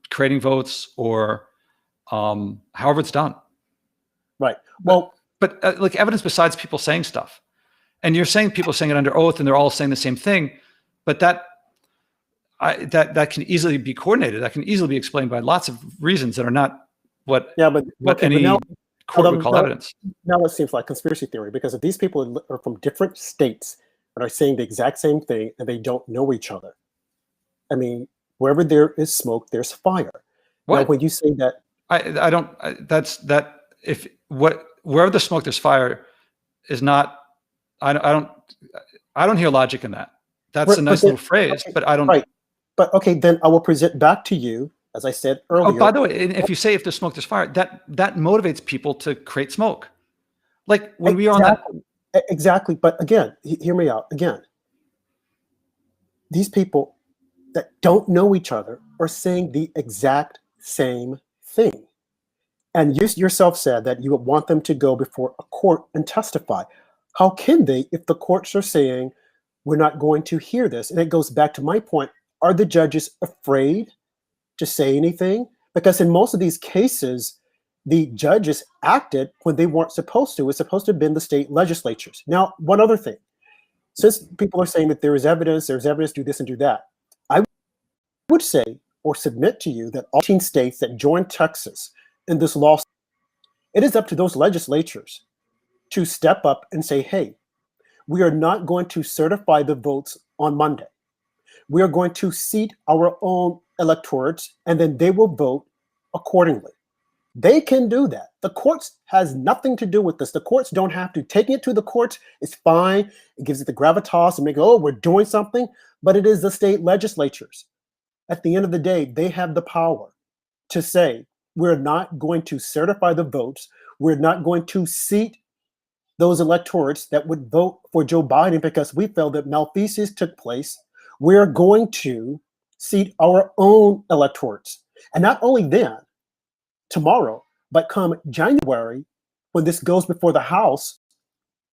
creating votes or however it's done. Right. Well, but like evidence besides people saying stuff. And you're saying people saying it under oath and they're all saying the same thing, but that can easily be coordinated. That can easily be explained by lots of reasons that are not what any court would call evidence. Now it seems like conspiracy theory, because if these people are from different states and are saying the exact same thing and they don't know each other, I mean, wherever there is smoke, there's fire. What? Now, when you say that, wherever there's smoke, there's fire is not. I don't hear logic in that. That's a nice little phrase, but I don't. Right. But okay, then I will present back to you, as I said earlier. Oh, by the way, if you say if there's smoke, there's fire, that motivates people to create smoke. Like when we are on that. Exactly. But again, hear me out. Again, these people that don't know each other are saying the exact same thing. And you yourself said that you would want them to go before a court and testify. How can they if the courts are saying, we're not going to hear this? And it goes back to my point. Are the judges afraid to say anything? Because in most of these cases, the judges acted when they weren't supposed to. It's supposed to have been the state legislatures. Now, one other thing. Since people are saying that there's evidence, do this and do that, I would say or submit to you that all 18 states that joined Texas in this lawsuit, it is up to those legislatures to step up and say, hey, we are not going to certify the votes on Monday. We are going to seat our own electorates, and then they will vote accordingly. They can do that. The courts has nothing to do with this. The courts don't have to. Taking it to the courts is fine. It gives it the gravitas and make, oh, we're doing something. But it is the state legislatures. At the end of the day, they have the power to say, we're not going to certify the votes. We're not going to seat those electorates that would vote for Joe Biden because we felt that malfeasance took place. We're going to seat our own electorates. And not only then, tomorrow, but come January, when this goes before the House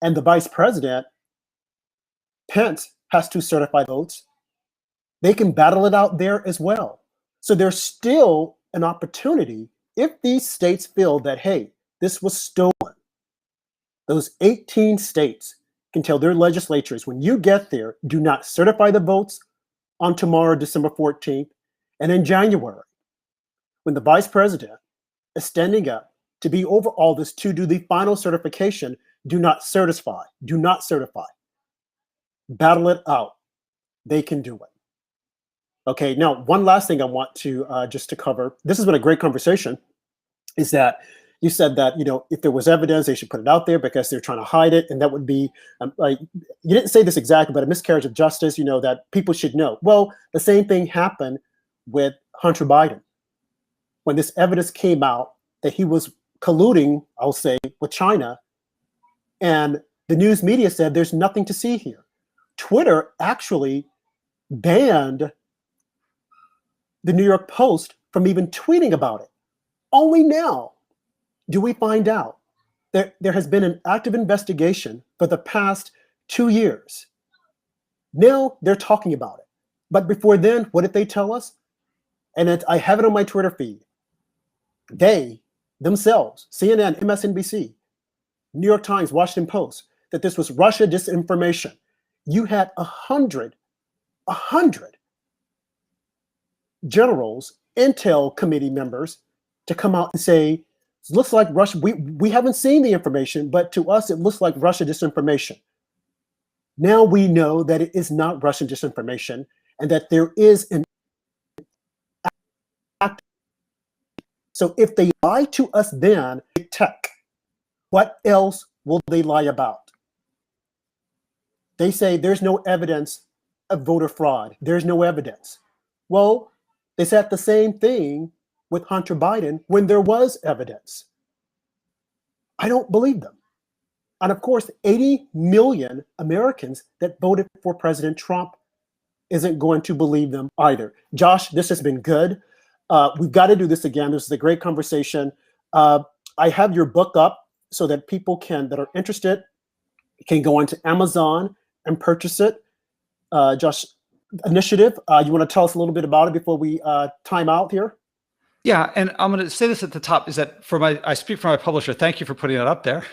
and the Vice President, Pence, has to certify votes, they can battle it out there as well. So there's still an opportunity if these states feel that, hey, this was stolen. Those 18 states can tell their legislatures, when you get there, do not certify the votes on tomorrow, December 14th. And in January, when the Vice President is standing up to be over all this to do the final certification, do not certify. Do not certify. Battle it out. They can do it. Okay, now one last thing I want to just to cover. This has been a great conversation. Is that you said that, you know, if there was evidence, they should put it out there because they're trying to hide it, and that would be like, you didn't say this exactly, but a miscarriage of justice. You know, that people should know. Well, the same thing happened with Hunter Biden when this evidence came out that he was colluding, I'll say, with China, and the news media said there's nothing to see here. Twitter actually banned the New York Post from even tweeting about it. Only now do we find out that there has been an active investigation for the past 2 years. Now they're talking about it. But before then, what did they tell us? And I have it on my Twitter feed. They themselves, CNN, MSNBC, New York Times, Washington Post, that this was Russia disinformation. You had 100 generals, intel committee members to come out and say, it looks like Russia, we haven't seen the information, but to us, it looks like Russia disinformation. Now we know that it is not Russian disinformation and that there is an act. So if they lie to us then, big tech, what else will they lie about? They say there's no evidence of voter fraud. There's no evidence. Well, they said the same thing with Hunter Biden when there was evidence. I don't believe them. And of course, 80 million Americans that voted for President Trump isn't going to believe them either. Josh, this has been good. We've got to do this again. This is a great conversation. I have your book up so that people that are interested can go into Amazon and purchase it. Josh, initiative, you want to tell us a little bit about it before we time out here? Yeah, and I'm going to say this at the top, is that I speak for my publisher. Thank you for putting that up there.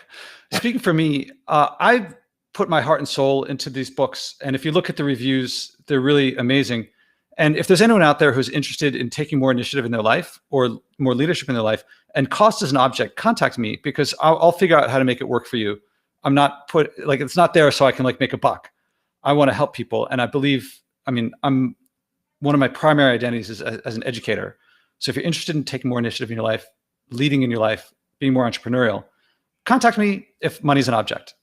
Speaking for me, I've put my heart and soul into these books. And if you look at the reviews, they're really amazing. And if there's anyone out there who's interested in taking more initiative in their life or more leadership in their life, and cost is an object, contact me, because I'll figure out how to make it work for you. I'm not it's not there so I can make a buck. I want to help people. And I believe, I'm one of my primary identities is as an educator. So if you're interested in taking more initiative in your life, leading in your life, being more entrepreneurial, contact me if money's an object.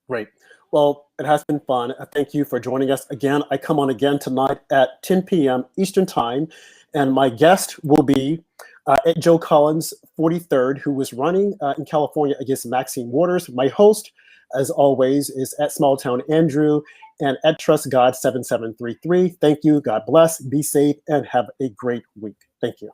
Great. Well, it has been fun. Thank you for joining us again. I come on again tonight at 10 p.m. Eastern Time, and my guest will be Ed Joe Collins, 43rd, who was running in California against Maxine Waters. My host, as always, is at Small Town Andrew and at Trust God 7733. Thank you. God bless. Be safe and have a great week. Thank you.